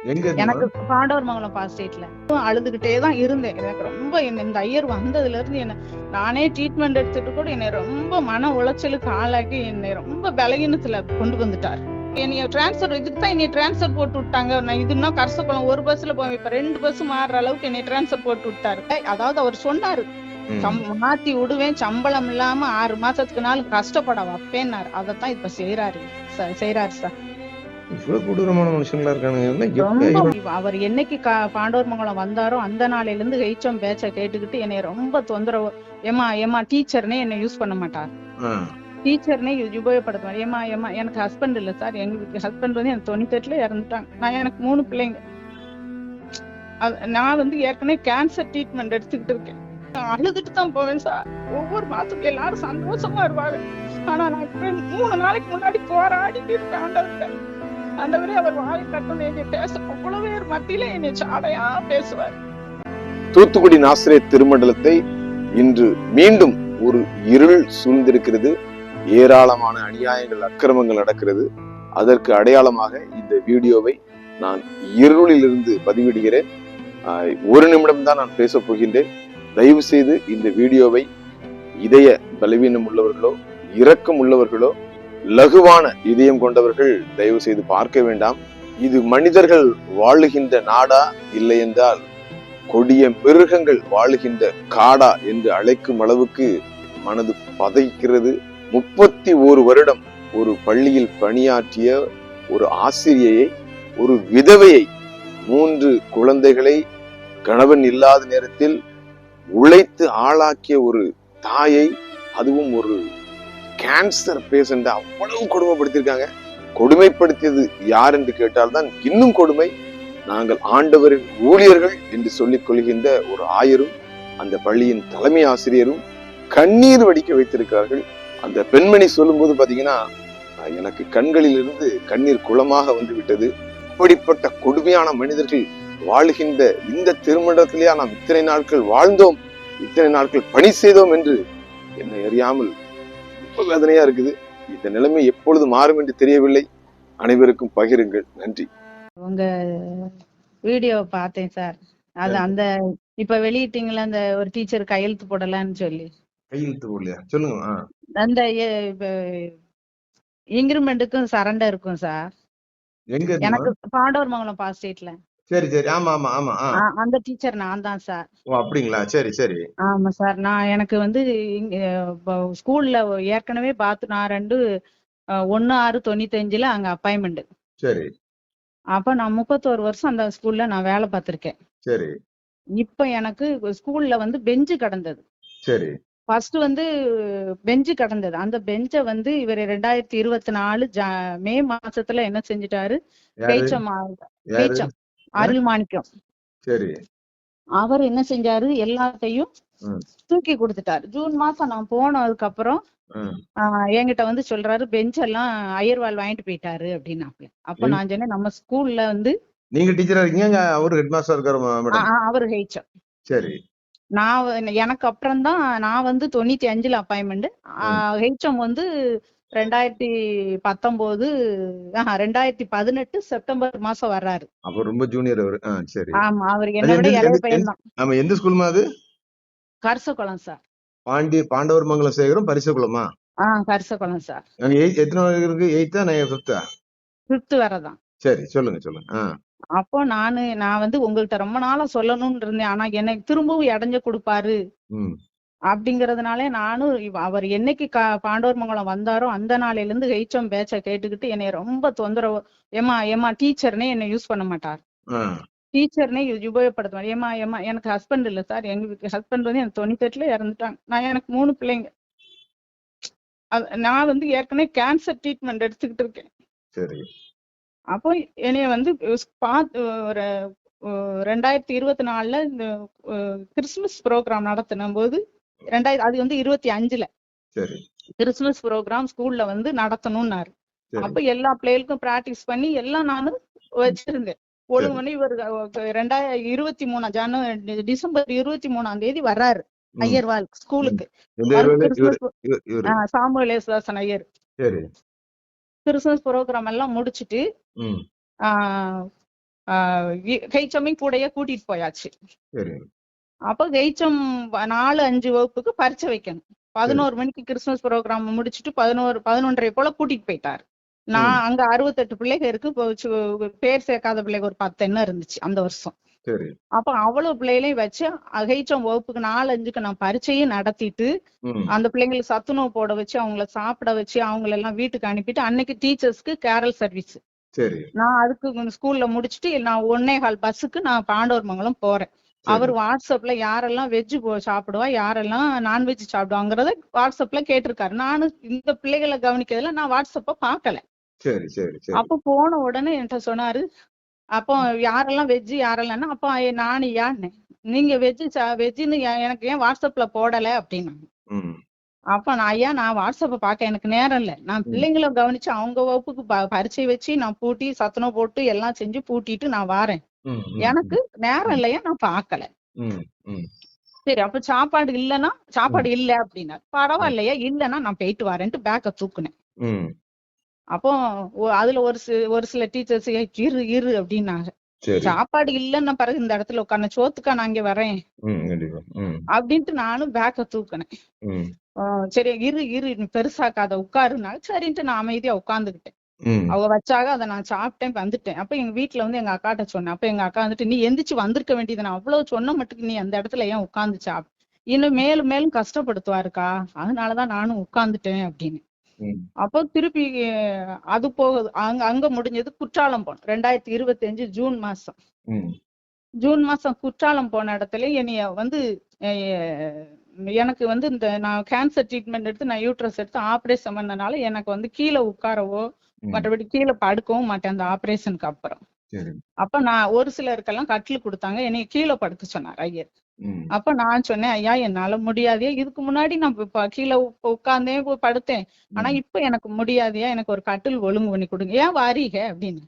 எங்க இருக்குமா? எனக்கு பாண்டவர்மங்கலம் பாஸ்டேட்ல அழுதுகிட்டே தான் இருந்தேன். எனக்கு ரொம்ப இந்த ஐயர் வந்ததுல இருந்து என்ன நானே ட்ரீட்மெண்ட் எடுத்துட்டு கூட என்னை ரொம்ப மன உளைச்சலுக்கு ஆளாக்கி என்னை ரொம்ப பலகீனத்துல கொண்டு வந்துட்டார். என்னைய டிரான்ஸ்பர் இதுக்கு தான் என்னை டிரான்ஸ்பர் போட்டு விட்டாங்க. நான் இதுன்னா கரசகுளம் ஒரு பஸ்ல போவேன், இப்ப 2 பஸ் மாறுற அளவுக்கு என்னை டிரான்ஸ்பர் போட்டு விட்டாரு. அதாவது அவர் சொன்னாரு, மாத்தி விடுவேன், சம்பளம் இல்லாம 6 மாசத்துக்கு நாள் கஷ்டப்பட வைப்பேன்னாரு. அதத்தான் இப்ப செய்யறாரு சார். இவ்வளவு கொடூரமான மனுஷங்களா இருக்கானுங்க. ரொம்ப அவர் என்னைக்கு பாண்டவர்மங்கலம் வந்தாரோ அந்த நாளையில இருந்து ஹெச்எம் பேச்ச கேட்டுக்கிட்டு என்னை ரொம்ப தொந்தரவு. ஏமா டீச்சர்னே என்ன யூஸ் பண்ண மாட்டார். டீச்சர்னே உபயோகப்படுத்துவார். ஏமா எனக்கு ஹஸ்பண்ட் இல்ல சார். எங்களுக்கு ஹஸ்பண்ட் வந்து எனக்கு 98ல இறந்துட்டாங்க. எனக்கு 3 பிள்ளைங்க. நான் வந்து ஏற்கனவே கேன்சர் ட்ரீட்மெண்ட் எடுத்துக்கிட்டு இருக்கேன். அழுதுட்டு தான் போவேன் சார். ஒவ்வொரு மாசத்துக்கு எல்லாரும் சந்தோஷமா இருப்பாங்க. ஆனா நான் 3 நாளைக்கு முன்னாடி போராடிட்டு இருக்கேன். ஆண்டவரே அவர் வாயை கட்டணும் என்னை பேச அவ்வளவு பேர் மத்தியில என்னை சாடையா பேசுவார். தூத்துக்குடி நாசரேத் திருமண்டலத்தை இன்று மீண்டும் ஒரு இருள் சூழ்ந்திருக்கிறது. ஏராளமான அநியாயங்கள், அக்கிரமங்கள் நடக்கிறது. அதற்கு அடையாளமாக இந்த வீடியோவை நான் இருளிலிருந்து பதிவிடுகிறேன். 1 நிமிடம் தான் நான் பேச போகின்றேன். தயவு செய்து இந்த வீடியோவை இதய பலவீனம் உள்ளவர்களோ, இரக்கம் உள்ளவர்களோ, லகுவான இதயம் கொண்டவர்கள் தயவு செய்து பார்க்க வேண்டாம். இது மனிதர்கள் வாழுகின்ற நாடா, இல்லை என்றால் கொடிய மிருகங்கள் வாழுகின்ற காடா என்று அழைக்கும் அளவுக்கு மனது பதைக்கிறது. 31 வருடம் ஒரு பள்ளியில் பணியாற்றிய ஒரு ஆசிரியையை, ஒரு விதவையை, 3 குழந்தைகளை கணவன் இல்லாத நேரத்தில் உழைத்து ஆளாக்கிய ஒரு தாயை, அதுவும் ஒரு கேன்சர் பேஷண்ட் அவ்வளவு கொடுமைப்படுத்திருக்காங்க. கொடுமைப்படுத்தியது யார் என்று கேட்டால்தான் இன்னும் கொடுமை. நாங்கள் ஆண்டவரின் ஊழியர்கள் என்று சொல்லிக் கொள்கின்ற ஒரு ஆயரும் அந்த பள்ளியின் தலைமை ஆசிரியரும் கண்ணீர் வடிக்க வைத்திருக்கிறார்கள். அந்த பெண்மணி சொல்லும் போது பாத்தீங்கன்னா எனக்கு கண்களில் இருந்து கண்ணீர் குளமாக வந்து விட்டது. இப்படிப்பட்ட கொடுமையான மனிதர்கள் வாழுகின்ற இந்த திருமணத்திலேயே நாம் இத்தனை நாட்கள் வாழ்ந்தோம், இத்தனை நாட்கள் பணி செய்தோம் என்று என்னை அறியாமல் ரொம்ப வேதனையா இருக்குது. இந்த நிலைமை எப்பொழுது மாறும் என்று தெரியவில்லை. அனைவருக்கும் பகிருங்கள். நன்றி. உங்க வீடியோ பார்த்தேன் சார். அது அந்த இப்ப வெளியிட்டீங்களா, அந்த ஒரு டீச்சர் கையெழுத்து போடலான்னு சொல்லி. கையெழுத்து போடலையா? சொல்லுங்க. அந்த இன்கிரிமெண்ட்டுக்கும் சரண்டர் இருக்கும் சார். எனக்கு பாண்டவர்மங்கலம் பாஸ்டேட்ல. சரி சரி. ஆமா ஆமா ஆமா. அந்த டீச்சர் நான் தான் சார். ஓ அப்படிங்களா? சரி சரி. ஆமா சார். எனக்கு வந்து ஸ்கூல்ல ஏற்கனவே பார்த்து நான் 1/6/95ல அங்க அப்பாயின்மெண்ட். சரி. அப்ப நான் 31 வருஷம் அந்த ஸ்கூல்ல நான் வேலை பார்த்திருக்கேன். சரி. இப்ப எனக்கு ஸ்கூல்ல வந்து பெஞ்சு கடந்தது. சரி. ஃபர்ஸ்ட் வந்து பெஞ்சு கடந்தது. அந்த பெஞ்ச வந்து இவர் 2024 மே மாசத்துல என்ன செஞ்சிட்டாரு, அருள் மாணிக்கம். சரி. அவர் என்ன செஞ்சாரு, எல்லாத்தையும் தூக்கி கொடுத்துட்டாரு. ஜூன் மாசம் நான் போனதுக்கு அப்புறம் என்கிட்ட வந்து சொல்றாரு, பெஞ்ச் எல்லாம் அய்யர்வால் வாங்கிட்டு போயிட்டாரு அப்படின்னாப்ல. அப்ப நான் சொன்னேன், நம்ம ஸ்கூல்ல வந்து நீங்க டீச்சரா இருக்கீங்க, அவரு ஹெட் மாஸ்டர் இருக்காரு மேடம். அவர் ஹெச்எம். சரி. எனக்கு அப்புறம் தான் நான் வந்து 95ல அப்பாயின்மெண்ட். ஹெச்எம் வந்து 2018 செப்டம்பர் மாசம் வர்றாரு. அப்ப ரொம்ப ஜூனியர் அவரு. சரி. ஆமா, அவர் என்ன விட இளைய பையன் தான். ஆமா. எந்த ஸ்கூல்மா அது? கரசகுளம் சார். பாண்டவர்மங்கலம் சேகரம் பரிசகுளமா? கரசகுளம் சார். எத்தனை வரை இருக்கு? 8th 5th? 5th வரதான். சரி, சொல்லுங்க. அப்போ நான் வந்து உங்கள்கிட்ட ரொம்ப நாளா சொல்லணும்னு இருந்தேன். ஆனா எனக்கு திரும்பவும் இடைஞ்ச கொடுப்பாரு அப்படிங்கறதுனாலே நானும் அவர் என்னைக்கு பாண்டவர்மங்கலம் வந்தாரோ அந்த நாளையில இருந்து ஹெச்எம் பேச்ச கேட்டுக்கிட்டு என்னை ரொம்ப தொந்தரவு. ஏமா டீச்சர்னே என்ன யூஸ் பண்ண மாட்டார். டீச்சர்னே உபயோகப்படுத்துவார். ஏமா எனக்கு ஹஸ்பண்ட் இல்ல சார். எங்களுக்கு ஹஸ்பண்ட் வந்து எனக்கு 98ல இறந்துட்டாங்க. எனக்கு 3 பிள்ளைங்க. நான் வந்து ஏற்கனவே கேன்சர் ட்ரீட்மெண்ட் எடுத்துக்கிட்டு இருக்கேன். சரி. அப்போ என்னைய வந்து 2024ல இந்த கிறிஸ்துமஸ் ப்ரோக்ராம் நடத்தின போது, அது வந்து 25ல கிறிஸ்துமஸ் ப்ரோக்ராம் ஸ்கூல்ல வந்து நடத்தணும்னாரு. அப்ப எல்லா பிள்ளைகளுக்கும் பிராக்டிஸ் பண்ணி எல்லாம் நானும் வச்சிருந்தேன். ஒழுங்கு பண்ணி இவர் 2023 டிசம்பர் 23ஆம் தேதி வர்றாரு அய்யர்வால் ஸ்கூலுக்கு. Samuel Yesudasan Iyer. Christmas program எல்லாம் முடிச்சிட்டு ஹெச்எம்மையும் கூடயே கூட்டிட்டு போயாச்சு. சரி அப்ப ஹெச்எம் 4-5 வகுப்புக்கு பரீட்சை வைக்கணும். சரி 11 மணிக்கு கிறிஸ்துமஸ் ப்ரோக்ராம் முடிச்சுட்டு 11-11:30 போல கூட்டிட்டு போயிட்டாரு. ம் நான் அங்க 68 பிள்ளைங்க இருக்கு. பேர் சேர்க்காத பிள்ளைங்க ஒரு 10 என்ன இருந்துச்சு அந்த வருஷம். சரி அப்ப அவ்வளவு பிள்ளைகளையும் வச்சு ஹெச்எம் வகுப்புக்கு 4-5க்கு நான் பரீட்சையும் நடத்திட்டு ம் அந்த பிள்ளைங்களுக்கு சத்துணவு போட வச்சு அவங்கள சாப்பிட வச்சு அவங்கள எல்லாம் வீட்டுக்கு அனுப்பிட்டு அன்னைக்கு டீச்சர்ஸ்க்கு கேரல் சர்வீஸ். சரி நான் அதுக்கு ஸ்கூல்ல முடிச்சுட்டு நான் 1:15 பஸ்ஸுக்கு நான் பாண்டவர்மங்கலம் போறேன். சரி அவர் வாட்ஸ்அப்ல யாரெல்லாம் வெஜ் சாப்பிடுவா யாரெல்லாம் நான்வெஜ் சாப்பிடுவாங்கிறத வாட்ஸ்அப்ல கேட்டிருக்காரு. நானும் இந்த பிள்ளைகளை கவனிக்கிறதுல நான் வாட்ஸ்அப்ப பாக்கல. சரி சரி சரி அப்ப போன உடனே என்கிட்ட சொன்னாரு, அப்போ யாரெல்லாம் வெஜ் யாரெல்லாம், அப்ப நானு யான்னு நீங்க வெஜ்ஜுன்னு எனக்கு ஏன் வாட்ஸ்அப்ல போடல அப்படின்னு. ம் அப்ப நான் வாட்ஸ்அப்ப பாக்க எனக்கு நேரம் இல்ல. நான் ம் பிள்ளைங்களை கவனிச்சு அவங்க வகுப்புக்கு பரீட்சை வச்சு நான் பூட்டி சத்துணவு போட்டு எல்லாம் செஞ்சு பூட்டிட்டு நான் வாரேன். ம் எனக்கு நேரம் இல்லையா நான் பாக்கல. ம் ம் சரி அப்ப சாப்பாடு ம் இல்ல அப்படின்னா ம் பரவாயில்லையா, இல்லன்னா நான் போயிட்டு வரேன்ட்டு பேக்க தூக்குனேன். ம் அப்போ அதுல ஒரு சில டீச்சர்ஸ் இரு அப்படின்னாங்க. சரி சாப்பாடு இல்லைன்ன பிறகு இந்த இடத்துல உட்கார்ந்த சோத்துக்கா நான் இங்க வரேன் கண்டிப்பா அப்படின்ட்டு நானும் பேக்க தூக்குனேன். ம் சரி இரு நீ பெருசாக்காத உட்காருனால சரின்ட்டு நான் அமைதியா உட்கார்ந்துகிட்டேன். ம் அவங்க வச்சாக அதை நான் சாப்பிட்டேன் வந்துட்டேன். அப்ப எங்க வீட்டுல வந்து எங்க அக்காட்ட சொன்னேன். அப்ப எங்க அக்கா வந்துட்டு, நீ எந்திரிச்சு வந்திருக்க வேண்டியது, நான் அவ்வளவு சொன்ன மட்டுக்கு நீ அந்த இடத்துல ஏன் உட்கார்ந்துச்சா, இன்னும் மேலும் மேலும் கஷ்டப்படுத்துவாருக்கா, அதனாலதான் நானும் உட்கார்ந்துட்டேன் அப்படின்னு. ம் அப்போ திருப்பி அது போகுது. அங்க முடிஞ்சது குற்றாலம் போனோம் 2025 ஜூன் மாசம். ம் ஜூன் மாசம் குற்றாலம் போன இடத்துல என்னைய வந்து அஹ், எனக்கு வந்து இந்த நான் கேன்சர் ட்ரீட்மெண்ட் எடுத்து நான் யூட்ரஸ் எடுத்து ஆப்ரேஷன் பண்ணனால எனக்கு வந்து கீழே உட்காரவோ ம் மற்றபடி கீழே படுக்கவும் மாட்டேன் அந்த ஆப்ரேஷனுக்கு அப்புறம். சரி அப்ப நான் ஒரு சிலருக்கெல்லாம் கட்டில் கொடுத்தாங்க, என்னைய கீழே படுக்க சொன்னார் ஐயர். ம் அப்ப நான் சொன்னேன், ஐயா என்னால முடியாதையா, இதுக்கு முன்னாடி நான் கீழே உட்கார்ந்தே படுத்தேன், ஆனா ம் இப்ப எனக்கு முடியாதையா, எனக்கு ஒரு கட்டில் ஒழுங்கு பண்ணி கொடுங்க, ஏன் வாரீங்க அப்படின்னு.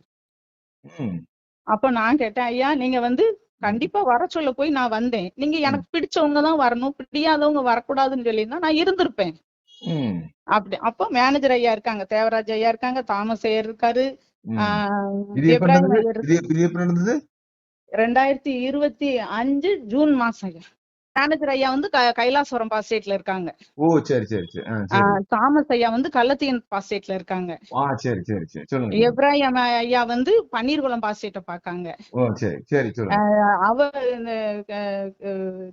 ம் அப்ப நான் கேட்டேன், ஐயா நீங்க வந்து ம் கண்டிப்பா வர சொல்ல போய் நான் வந்தேன், நீங்க ம் எனக்கு பிடிச்சவங்க தான் வரணும், பிடியாதவங்க வரக்கூடாதுன்னு சொல்லியிருந்தா நான் இருந்திருப்பேன் ம் அப்படி. அப்போ மேனேஜர் ஐயா இருக்காங்க, தேவராஜ் ஐயா இருக்காங்க, தாமஸ் ஐயர் இருக்காரு, ம் இது எப்ப எப்ராஹிம் நடந்தது? ஐயர் இது இருக்காரு. இது எப்ப நடந்தது? 2025 ஜூன் மாசம் ஐயா. மேனேஜர் ஐயா வந்து கைலாசபுரம் பாஸ்டேட்ல இருக்காங்க. ஓ சரி சரி சரி சரி தாமஸ் ஐயா வந்து கள்ளத்தியன் பாஸ்டேட்ல இருக்காங்க. சரி சரி சரி சொல்லுங்க சொல்லுங்க. எப்ராஹிம் ஐயா வந்து பன்னீர்குளம் பாஸ்டேட்ட பாக்காங்க. ஓ சரி சரி சொல்லுங்க. அவர் இந்த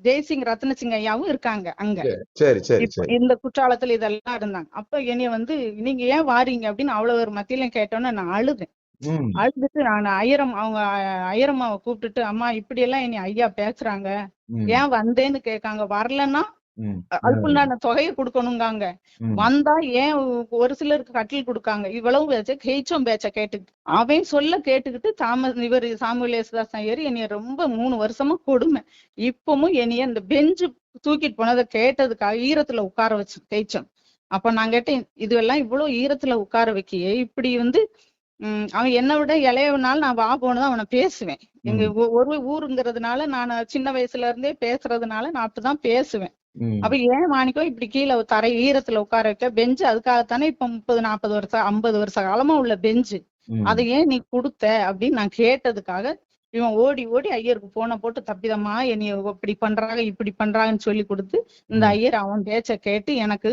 ஜெய்சிங் ரத்னசிங் ஐயாவும் இருக்காங்க அங்க. சரி சரி சரி இந்த குற்றாலத்துல இதெல்லாம் இருந்தாங்க. அப்ப என்னைய வந்து நீங்க ஏன் வாரீங்க அப்படின்னு அவ்வளவு ஒரு மத்தியில கேட்டோன்னு நான் அழுதேன். ம் அழுதுட்டு நான் அவங்க ஐயரம்மாவை கூப்பிட்டுட்டு, அம்மா இப்படி எல்லாம் என்னை ஐயா பேசுறாங்க, ம் ஏன் வந்தேன்னு கேட்காங்க, வரலன்னா ம் அதுக்குண்டான தொகையை கொடுக்கணுங்காங்க, ம் வந்தா ஏன் ஒரு சிலருக்கு கட்டில் கொடுக்காங்க, இவ்வளவு பேச்ச ஹெச்எம் பேச்ச கேட்டுக்கிட்டு அவன் சொல்ல கேட்டுக்கிட்டு இவர் சாமுவேல் யேசுதாஸ் ஐயர் என்னைய ரொம்ப 3 வருஷமா கொடுமை. இப்பவும் என்னைய இந்த பெஞ்சு தூக்கிட்டு போனதை கேட்டதுக்காக ஈரத்துல உட்கார வச்சு ஹெச்எம். அப்ப நான் கேட்டேன், இதுவெல்லாம் இவ்வளவு ஈரத்துல உட்கார வைக்கியே, இப்படி வந்து அவன் என்னை விட இளையவனால நான் வா போனதான் அவனை பேசுவேன். எங்க ஒரு ஊருங்கிறதுனால நான் சின்ன வயசுல இருந்தே பேசுறதுனால நான் அப்படிதான் பேசுவேன். அப்ப ஏன் மாணிக்கம் இப்படி கீழே தரை ஈரத்துல உட்கார வைக்க, பெஞ்சு அதுக்காகத்தானே இப்ப 30-40 வருஷம் 50 வருஷ காலமா உள்ள பெஞ்சு, அதை ஏன் நீ கொடுத்த அப்படின்னு நான் கேட்டதுக்காக இவன் ஓடி ஓடி ஐயருக்கு போன போட்டு, தப்பிதமா என்னைய இப்படி பண்றாங்க இப்படி பண்றாங்கன்னு சொல்லி கொடுத்து இந்த ஐயர் அவன் பேச்ச கேட்டு எனக்கு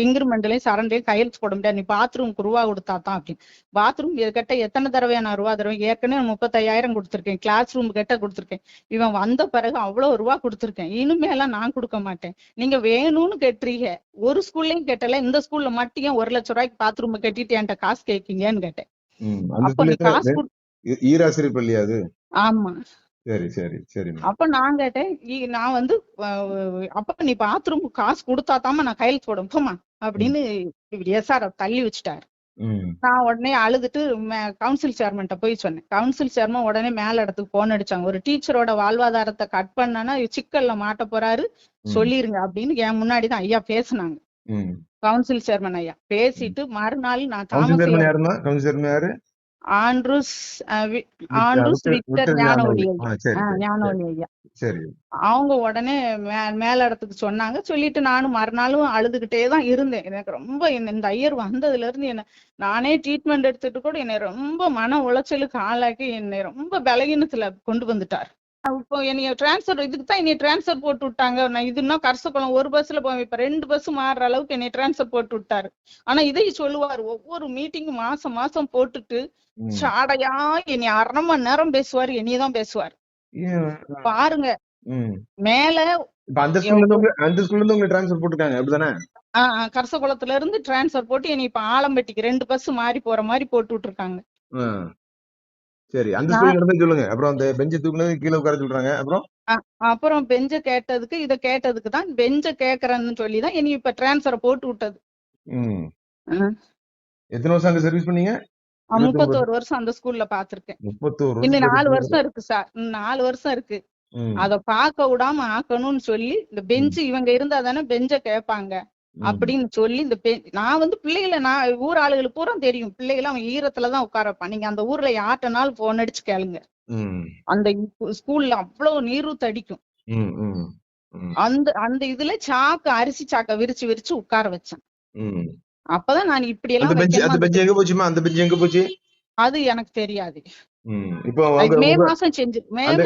இன்கிரிமெண்ட்லயும் சரண்டையும் கையெழுத்து போட முடியாது, நீ பாத்ரூம்க்கு ரூபா கொடுத்தாதான் அப்படின்னு. பாத்ரூம் கிட்ட எத்தனை தடவை நான் ரூபா தருவேன், ஏற்கனவே 35,000 கொடுத்துருக்கேன், கிளாஸ் ரூம் கிட்ட கொடுத்துருக்கேன், இவன் வந்த பிறகு அவ்வளவு ரூபா கொடுத்துருக்கேன், இனிமேலாம் நான் கொடுக்க மாட்டேன், நீங்க வேணும்னு கேட்டுறீங்க, ஒரு ஸ்கூல்லயும் கேட்டல, இந்த ஸ்கூல்ல மட்டும் 1 லட்சம் ரூபாய்க்கு பாத்ரூம் கட்டிட்டு என்கிட்ட காசு கேட்கீங்கன்னு கேட்டேன். அப்ப நீ காசு ஈராசிரி பள்ளியா அது? ஆமா. சரி சரி சரி. அப்ப நான் கேட்டேன், நான் வந்து அப்ப நீ பாத்ரூம் காசு கொடுத்தாத்தாம நான் கையெழுத்து போடும் போமா அப்படின்னு இப்படி எஸ்ஆர் தள்ளி வச்சுட்டாரு. நான் உடனே அழுதுட்டு கவுன்சில் சேர்மன்ட்ட போய் சொன்னேன். கவுன்சில் சேர்மன் உடனே மேல இடத்துக்கு போன் அடிச்சாங்க, ஒரு டீச்சரோட வாழ்வாதாரத்தை கட் பண்ணனா சிக்கல்ல மாட்ட போறாரு, சொல்லிருங்க அப்படின்னு என் முன்னாடிதான் ஐயா பேசினாங்க. கவுன்சில் சேர்மன் ஐயா பேசிட்டு மறுநாள் நான் தாமஸ் ஆண்ட்ரூஸ் விக்டர் ஞானஒளி ஐயா சரி அவங்க உடனே மேல இடத்துக்கு சொன்னாங்க. சொல்லிட்டு நானும் மறுநாளும் அழுதுகிட்டே தான் இருந்தேன். எனக்கு ரொம்ப இந்த ஐயர் வந்ததுல இருந்து நானே ட்ரீட்மெண்ட் எடுத்துட்டு கூட என்னை ரொம்ப மன உளைச்சலுக்கு ஆளாக்கி என்னை ரொம்ப பலகீனத்துல கொண்டு வந்துட்டார். இப்போ என்னைய டிரான்ஸ்பர் இதுக்கு தான் என்னைய டிரான்ஸ்பர் போட்டு விட்டாங்க. நான் இதுன்னா கரசகுளம் ஒரு பஸ்ல போவேன், இப்ப 2 பஸ் மாறுற அளவுக்கு என்னைய டிரான்ஸ்பர் போட்டு விட்டாரு. ஆனா இதையும் சொல்லுவாரு, ஒவ்வொரு மீட்டிங் மாசம் மாசம் போட்டுட்டு சாடையா என்னைய 1/2 மணி நேரம் பேசுவாரு, என்னையதான் பேசுவாரு. பாருங்க மேல அந்த ஸ்கூல்ல இருந்து உங்களுக்கு டிரான்ஸ்பர் போட்டுருக்காங்க அப்படிதானே? கரசகுளத்துல இருந்து டிரான்ஸ்பர் போட்டு என்னை இப்ப ஆலம்பட்டிக்கு 2 பஸ் மாறி போற மாதிரி போட்டு விட்டுருக்காங்க. சரி, அந்த ஸ்கூல்ல நடந்து சொல்லுங்க. அப்புறம் அந்த பெஞ்ச தூக்குனது கீழே உட்கார சொல்றாங்க. அப்புறம் பெஞ்ச கேட்டதுக்கு இத கேட்டதுக்கு தான் பெஞ்ச கேக்குறேன்னு சொல்லிதான் என்னை இப்ப டிரான்ஸ்பர் போட்டு விட்டது. எத்தனை வருஷம் அங்க சர்வீஸ் பண்ணீங்க? 31 வருஷம் அந்த ஸ்கூல்ல பாத்திருக்கேன். 31 இன்னும் 4 வருஷம் இருக்கு சார். 4 வருஷம் இருக்கு. அத பாக்க விடாம ஆக்கணும்னு சொல்லி இந்த பெஞ்சு இவங்க இருந்தா தானே பெஞ்ச கேட்பாங்க அப்படின்னு சொல்லி இந்த நான் பிள்ளைகளை நான் ஊர் ஆளுகளுக்கு பூரா தெரியும். பிள்ளைகளை அவன் ஈரத்துலதான் உட்கார வைப்பான். நீங்க அந்த ஊர்ல யார்ட்டனாலும் போன் அடிச்சு கேளுங்க. அந்த ஸ்கூல்ல அவ்வளவு நீரூத்து அடிக்கும். அந்த இதுல சாக்கு அரிசி சாக்க விரிச்சு விரிச்சு உட்கார வச்சேன். அப்பதான் நான் இப்படி எல்லாம் அது எனக்கு தெரியாது. மே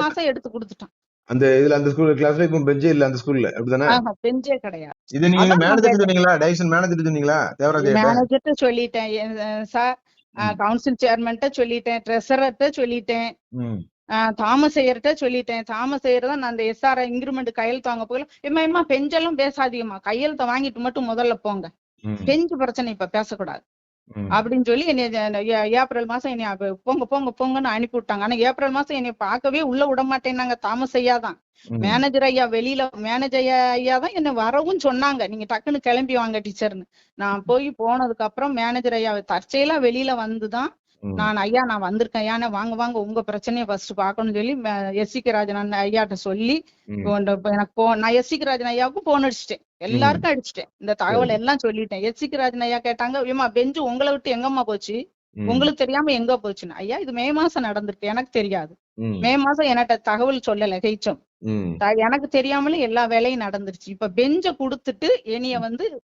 மாசம் எடுத்து கொடுத்துட்டான். அந்த இதுல அந்த ஸ்கூல் கிளாஸ்ல இப்ப பெஞ்சே இல்ல அந்த ஸ்கூல்ல அப்படிதானே? பெஞ்சே கிடையாது. இது நீங்க மேனேஜர் சொன்னீங்களா? டைரக்ஷன் மேனேஜர் சொன்னீங்களா? தேவராஜ் மேனேஜர்ட்ட சொல்லிட்டேன் சார், கவுன்சில் சேர்மன்ட்ட சொல்லிட்டேன், ட்ரெஸரர்ட்ட சொல்லிட்டேன், தாமஸ் ஐயர்ட்ட சொல்லிட்டேன். தாமஸ் ஐயர் தான் நான் அந்த SR இன்கிரிமெண்ட் கையெழுத்து வாங்க போகல. எம்மா பெஞ்செல்லாம் பேசாதீங்கம்மா, கையெழுத்த வாங்கிட்டு மட்டும் முதல்ல போங்க, பெஞ்சு பிரச்சனை இப்ப பேசக்கூடாது அப்படின்னு சொல்லி என்னைய ஏப்ரல் மாசம் என்னைய போங்க போங்க போங்கன்னு அனுப்பி விட்டாங்க. ஆனா ஏப்ரல் மாசம் என்னைய பார்க்கவே உள்ள விட மாட்டேன்னாங்க. தாமஸ் ஐயா தான் மேனேஜர் ஐயா, வெளியில மேனேஜர் ஐயா தான் என்ன வரவும் சொன்னாங்க, நீங்க டக்குன்னு கிளம்பி வாங்க டீச்சர்னு. நான் போனதுக்கு அப்புறம் மேனேஜர் ஐயா தற்செயலா வெளியில வந்துதான் நான் ஐயா நான் வந்திருக்கேன், ஏன்னா வாங்க வாங்க உங்க பிரச்சனையை ஃபர்ஸ்ட் பாக்கணும்னு சொல்லி SC ராஜன் ஐயாட்ட சொல்லி எனக்கு நான் SC ராஜன் ஐயாவுக்கும் போன் அடிச்சிட்டேன், எல்லாருக்கும் அடிச்சிட்டேன், இந்த தகவல் எல்லாம் சொல்லிட்டேன். SC ராஜன் ஐயா கேட்டாங்க, ஏமா பெஞ்சு உங்களை விட்டு எங்கம்மா போச்சு, உங்களுக்கு தெரியாம எங்க போச்சுன்னு. ஐயா இது மே மாசம் நடந்திருக்கு, எனக்கு தெரியாது. மே மாசம் என்கிட்ட தகவல் சொல்லல ஹெச்எம், எனக்கு தெரியாமலே எல்லா வேலையும் நடந்துருச்சு. இப்ப பெஞ்ச குடுத்துட்டு என்னைய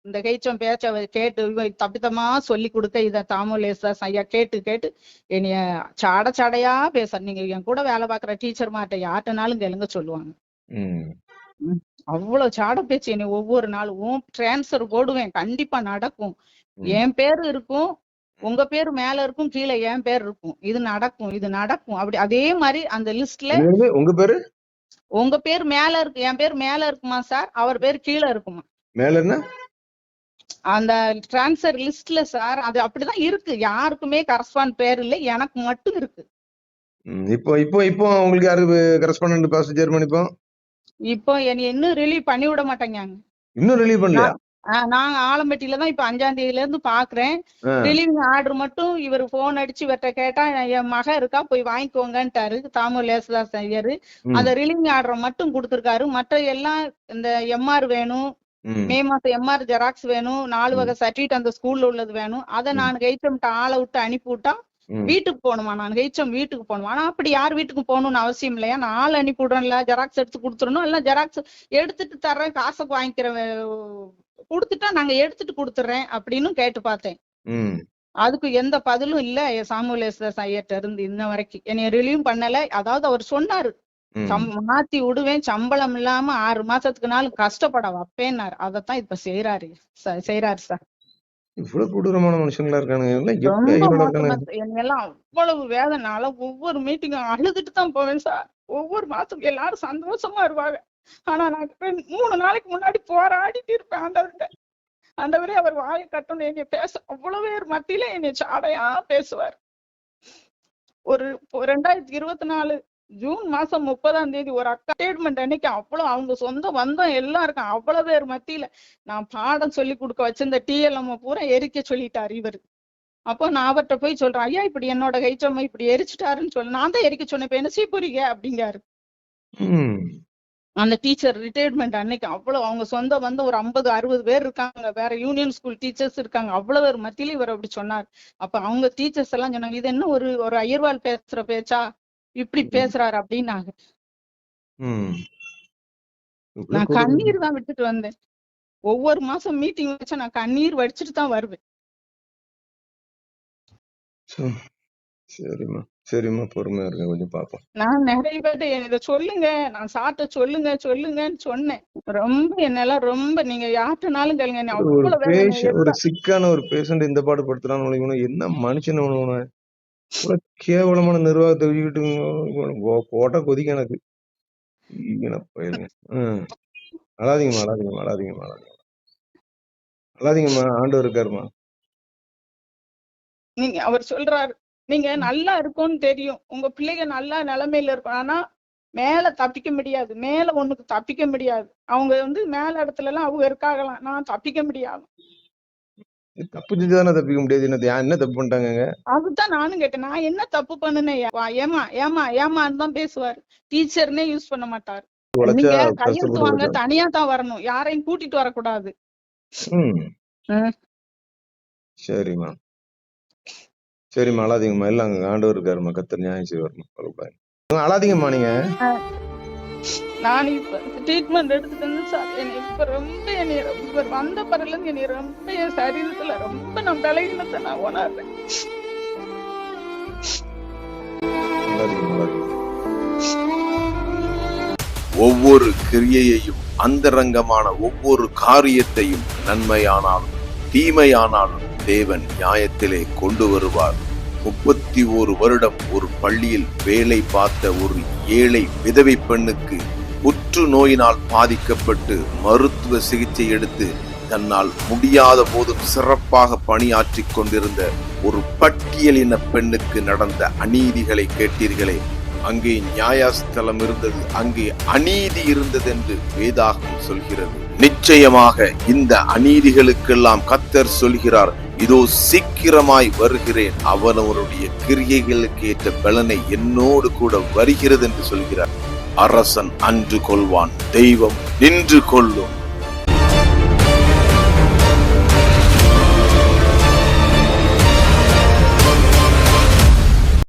இந்த ஹெச்எம் பேச்ச கேட்டு தப்பித்தமா சொல்லி கொடுக்க இத தாமோலேசஸ் ஐயா கேட்டு கேட்டு என்னைய சாடையா பேச, நீங்க என் கூட வேலை பாக்குற டீச்சர் மாட்ட யார்ட்டனாலும் கேளுங்க சொல்லுவாங்க. அவ்வளவு சாட பேச்சு என்னை ஒவ்வொரு நாளும் டிரான்ஸ்பர் போடுவேன், கண்டிப்பா நடக்கும், என் பேரு இருக்கும், உங்க பேரு மேல இருக்கும், கீழே என் பேர் இருக்கும், இது நடக்கும் அப்படி. அதே மாதிரி அந்த லிஸ்ட்ல உங்க பேர் மேல இருக்கு, என் பேர் மேல இருக்குமா சார், அவர் பேர் கீழே இருக்குமா? மேல அந்த டிரான்ஸ்பர் லிஸ்ட்ல சார் அது அப்படிதான் இருக்கு. யாருக்குமே கரஸ்பாண்ட் பேர் இல்ல, எனக்கு மட்டும் இருக்கு. இப்போ உங்களுக்கு யாரு கரஸ்பாண்டன்ட் பாஸ் ஜெர்மனி? இப்போ என்னை இன்னும் ரிலீவ் பண்ணி விட மாட்டேங்க. இன்னும் ரிலீவ் பண்ணலையா? நாங்க ஆலம்பட்டியில தான் இப்ப 5ஆம் தேதியில இருந்து பாக்குறேன். ரிலீவிங் ஆர்டர் மட்டும் இவர் போன் அடிச்சு இவர்கிட்ட கேட்டா என் மக இருக்கா போய் வாங்கிக்கோங்கன்ட்டாரு தாமோலேசதாஸ் ஐயர். அந்த ரிலீவிங் ஆர்டரை மட்டும் கொடுத்திருக்காரு. மற்ற எல்லாம் இந்த MR வேணும், மே மாசம் MR ஜெராக்ஸ் வேணும், 4 வகை சர்டிபிகேட் அந்த ஸ்கூல்ல உள்ளது வேணும். அதை நான் ஹெச்எம்ட்ட ஆளை விட்டு அனுப்பி விட்டா வீட்டுக்கு போகணுமா, நான் ஹெச்எம் வீட்டுக்கு போகணுமா? ஆனா அப்படி யார் வீட்டுக்கு போகணும்னு அவசியம் இல்லையா, நான் ஆள் அனுப்பி விடுறேன்ல, ஜெராக்ஸ் எடுத்து கொடுத்துடணும், இல்ல ஜெராக்ஸ் எடுத்துட்டு தர்றேன், காசை வாங்கிக்கிறேன், கொடுத்துட்டா நாங்க எடுத்துட்டு கொடுத்துறேன் அப்படின்னு கேட்டு பார்த்தேன். அதுக்கு எந்த பதிலும் இல்ல சாமுவேலேசதாஸ் ஐயர்ட்ட இருந்து இன்ன வரைக்கும் என்னைய ரிலீவ் பண்ணல. அதாவது அவர் சொன்னாரு மாத்தி விடுவேன், சம்பளம் இல்லாம 6 மாசத்துக்கு நாளும் கஷ்டப்பட வைப்பேன்னாரு. அதத்தான் இப்ப செய்யறாரு சார். இவ்வளவு கொடூரமான மனுஷங்களா இருக்கானுங்க. என்னெல்லாம் அவ்வளவு வேதனால ஒவ்வொரு மீட்டிங்கும் அழுதுட்டு தான் போவேன் சார். ஒவ்வொரு மாசம் எல்லாரும் சந்தோஷமா இருவாங்க, ஆனா நான் 3 நாளைக்கு முன்னாடி போராடிட்டு இருப்பேன் ஆண்டவரே அவர் வாயை கட்டணும் என்னைய பேச. அவ்வளவு பேர் மத்தியில என்னைய சாடையா பேசுவார். ஒரு 2024 ஜூன் மாசம் 30ஆம் தேதி ஒரு அக்கா ஸ்டேட்மெண்ட் அன்னைக்கு அவ்வளவு அவங்க சொந்த வந்தம் எல்லாம் இருக்கும், அவ்வளவு பேர் மத்தியில நான் பாடம் சொல்லி கொடுக்க வச்சிருந்த TLM பூரா எரிக்க சொல்லிட்டாரு இவரு. அப்போ நான் அவர்கிட்ட போய் சொல்றேன், ஐயா இப்படி என்னோட ஹெச்எம் இப்படி எரிச்சுட்டாருன்னு சொல்லி நான் தான் எரிக்க சொன்னேன், இப்ப என்ன செய்ய போறீங்க அப்படிங்காரு. அந்த டீச்சர் ரிட்டையர்மெண்ட் அன்னைக்கு அவ்வளவு அவங்க சொந்த ஒரு 50-60 பேர் இருக்காங்க, வேற யூனியன் ஸ்கூல் டீச்சர்ஸ் இருக்காங்க, அவ்வளவு பேர் மத்தியில இவர் அப்படி சொன்னார். அப்ப அவங்க டீச்சர்ஸ் எல்லாம் சொன்னாங்க, இது என்ன ஒரு அய்யர்வால் பேசுற பேச்சா, இப்படி பேசுறாரு அப்படின்னாங்க. ம். இப்படிலாம் நான் கொடுமை. கண்ணீர் தான் விட்டுட்டு வந்தேன். ஒவ்வொரு மாசம் மீட்டிங் வச்சா நான் கண்ணீர் வடிச்சிட்டு தான் வருவேன். ம். சரிம்மா சரிம்மா, பொறுமையா இருங்க, கொஞ்சம் பார்ப்போம். நான் நிறைய பேர்ட்ட இதை சொல்லுங்க, நான் சாப்பிட்ட சொல்லுங்கன்னு சொன்னேன். ரொம்ப என்னால ரொம்ப நீங்க யார்கிட்டனாலும் கேளுங்க, என்னை ஒரு அவ்வளவு வேலை என்னை ஒரு எவ்வளவு சிக்கான ஒரு பேஷண்ட் இந்த பாடு படுத்துறான்னு என்ன மனுஷன் இவனை இவ்வளவு கேவலமான நிர்வாகத்தை வச்சுக்கிட்டு போட்டா கொதிக்க எனக்கு போயிருங்க. அழாதீங்கம்மா அழாதீங்கம்மா அழாதீங்கம்மா அழாதீங்க அழாதீங்கம்மா, ஆண்டவர் இருக்காருமா. நீங்க அவர் சொல்றாரு, நீங்க நல்லா இருக்கும்னு தெரியும், உங்க பிள்ளைங்க நல்ல நிலைமையில இருக்கும், ஆனா மேல தப்பிக்க முடியாது, மேல ஒண்ணுக்கு தப்பிக்க முடியாது. அவங்க மேல இடத்துல எல்லாம் அவங்க இருக்காகலாம், நான் தப்பிக்க முடியாது. தப்பு செஞ்சுதானே தப்பிக்க முடியாது. என்ன தப்பு பண்ணிட்டாங்க? அதுதான் நானும் கேட்டேன், நான் என்ன தப்பு பண்ணுனேன்? ஏமா ஏமா ஏமான்னு தான் பேசுவாரு, டீச்சர்னே யூஸ் பண்ண மாட்டாரு. நீங்க கையெழுத்து வாங்க தனியா தான் வரணும், யாரையும் கூட்டிட்டு வரக்கூடாது. சரிம்மா சரிம்மா, அழாதீங்கம்மா, எல்லாம் ஆண்டவர் இருக்காருமா, கர்த்தர் நியாயம் செய்வாருமா, அழாதீங்கம்மா. நீங்க நான் இப்ப ட்ரீட்மெண்ட் எடுத்துட்டு சார், என்னை ரொம்ப வந்த பிறகு என்னை ரொம்ப என் சரீரத்துல ரொம்ப நான் பலகீனத்தை நான் உணர்றேன். ஒவ்வொரு கிரியையையும், அந்தரங்கமான ஒவ்வொரு காரியத்தையும் நன்மையானாலும் தீமையானாலும் தேவன் நியாயத்திலே கொண்டு வருவார். 31 வருடம் ஒரு பள்ளியில் வேலை பார்த்த ஒரு ஏழை விதவை பெண்ணுக்கு புற்று நோயினால் பாதிக்கப்பட்டு மருத்துவ சிகிச்சை எடுத்து தன்னால் முடியாத போதும் சிறப்பாக பணியாற்றிக் கொண்டிருந்த ஒரு பட்டியலின பெண்ணுக்கு நடந்த அநீதிகளை கேட்டீர்களே. அங்கே நியாயஸ்தலம் இருந்தது, அங்கே அநீதி இருந்தது என்று வேதாகம் சொல்கிறது. நிச்சயமாக இந்த அநீதிகளுக்கெல்லாம் கர்த்தர் சொல்கிறார், இதோ சீக்கிரமாய் வருகிறேன், அவனவருடைய கிரியைகளுக்கு ஏற்ற பலனை என்னோடு கூட வருகிறது என்று சொல்கிறார். அரசன் அன்று கொள்வான், தெய்வம் நின்று கொள்ளும்.